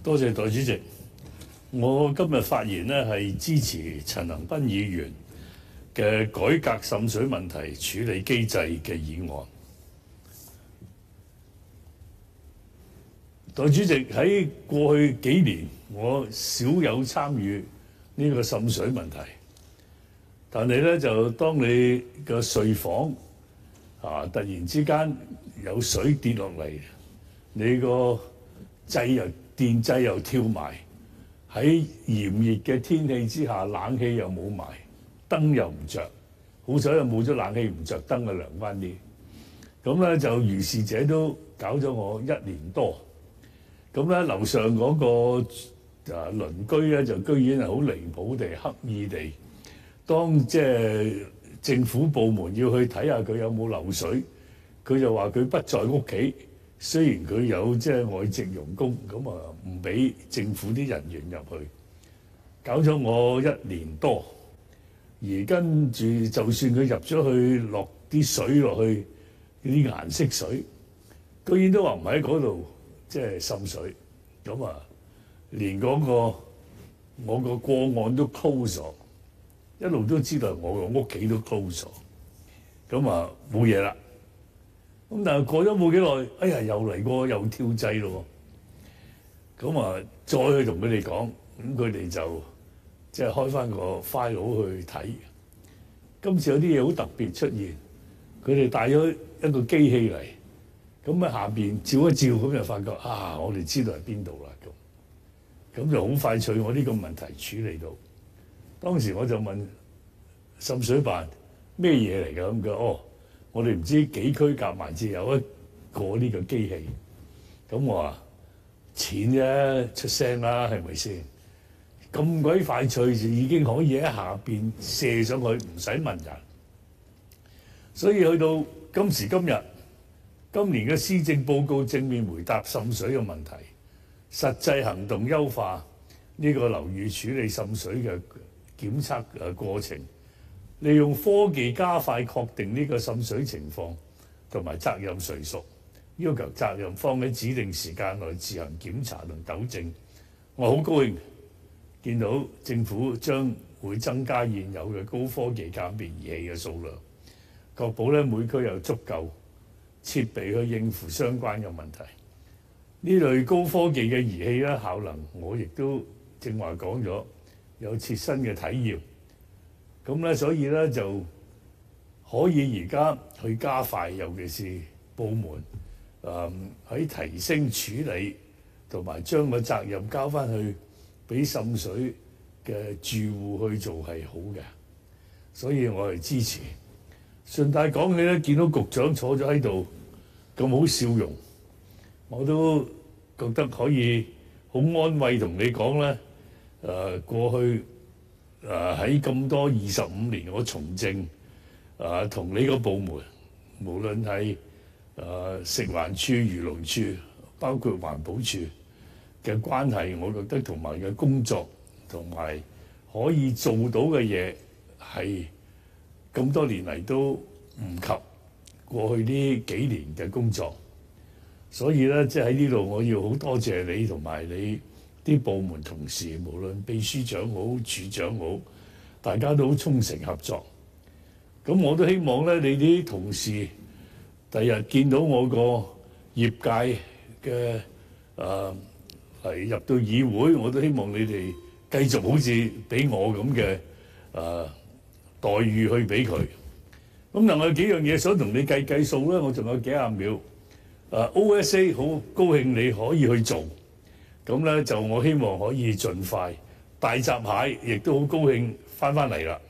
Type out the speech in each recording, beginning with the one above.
多謝代理主席。我今日發言呢係支持陳恒鑌議員嘅改革滲水問題處理機制嘅議案。代理主席，喺過去幾年，我少有參與呢個滲水問題，但係呢，就當你個睡房突然之間有水跌落嚟，你個電掣又跳埋，喺炎熱嘅天氣之下，冷氣又冇埋，燈又唔着，好彩又冇咗冷氣唔着燈嘅涼翻啲。咁咧就如是者都搞咗我1年多。咁咧樓上嗰個鄰居咧就居然係好離譜地刻意地，當即係政府部門要去睇下佢有冇漏水，佢就話佢不在屋企。雖然佢有即係外籍傭工，咁唔俾政府啲人員入去，搞咗我1年多。而跟住就算佢入咗去落啲水落去啲顏色水，居然都話唔喺嗰度即係滲水。咁連嗰個我個個案都 close 咗，一路都知道我個屋企都 close 咗。咁冇嘢啦。咁但係過咗冇幾耐，哎呀又嚟過又跳掣咯。咁再去同佢哋講，咁佢哋就即係開翻個 file 去睇。今次有啲嘢好特別出現，佢哋帶咗一個機器嚟，咁喺下邊照一照，咁就發覺我哋知道係邊度啦。咁就好快脆，我呢個問題處理到。當時我就問滲水辦咩嘢嚟㗎？咁佢我哋唔知幾區夾埋至有一個呢個機器。咁我話錢啫，出聲啦，係咪先？咁鬼快脆就已經可以喺下邊射上去，唔使問人。所以去到今時今日，今年嘅施政報告正面回答滲水嘅問題，實際行動優化呢個樓宇處理滲水嘅檢測過程。利用科技加快確定呢個滲水情況同埋責任誰屬，要求責任方喺指定時間內自行檢查同糾正。我好高興見到政府將會增加現有嘅高科技鑑別儀器嘅數量，確保每區有足夠設備去應付相關嘅問題。呢類高科技嘅儀器效能我亦都正話講咗，有切身嘅體驗。咁所以就可以而家去加快，尤其是部門喺提升處理同埋將個責任交翻去俾滲水嘅住戶去做係好嘅，所以我係支持。順帶講起見到局長坐咗喺度咁好笑容，我都覺得可以好安慰同你講咧。過去喺咁多25年，我從政同你個部門，無論係食環署、漁農署，包括環保署嘅關係，我覺得同埋嘅工作同埋可以做到嘅嘢，係咁多年嚟都唔及過去呢幾年嘅工作。所以即係喺呢度，我要好多謝你同埋你啲部門同事，無論秘書長好、處長好，大家都好衷誠合作。咁我都希望你啲同事第日見到我個業界嘅嚟入到議會，我都希望你哋繼續好似俾我咁嘅待遇去俾佢。咁另外有幾樣嘢想同你計數，我仲有幾廿秒。OSA 好高興你可以去做。咁就我希望可以盡快。大閘蟹亦都好高興翻嚟啦。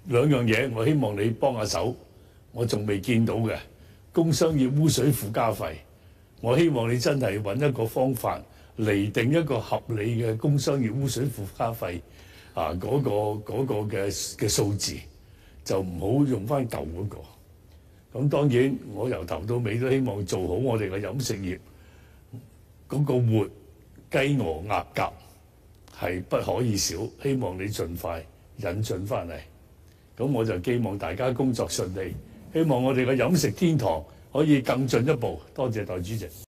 兩樣嘢我希望你幫下手，我仲未見到嘅工商業污水附加費，我希望你真係揾一個方法釐定一個合理嘅工商業污水附加費嗰個嘅數字，就唔好用翻舊嗰個。咁當然我由頭到尾都希望做好我哋嘅飲食業。嗰個活雞鵝鴨鴿係不可以少，希望你盡快引進翻嚟。咁我就希望大家工作順利，希望我哋嘅飲食天堂可以更進一步。多謝代理主席。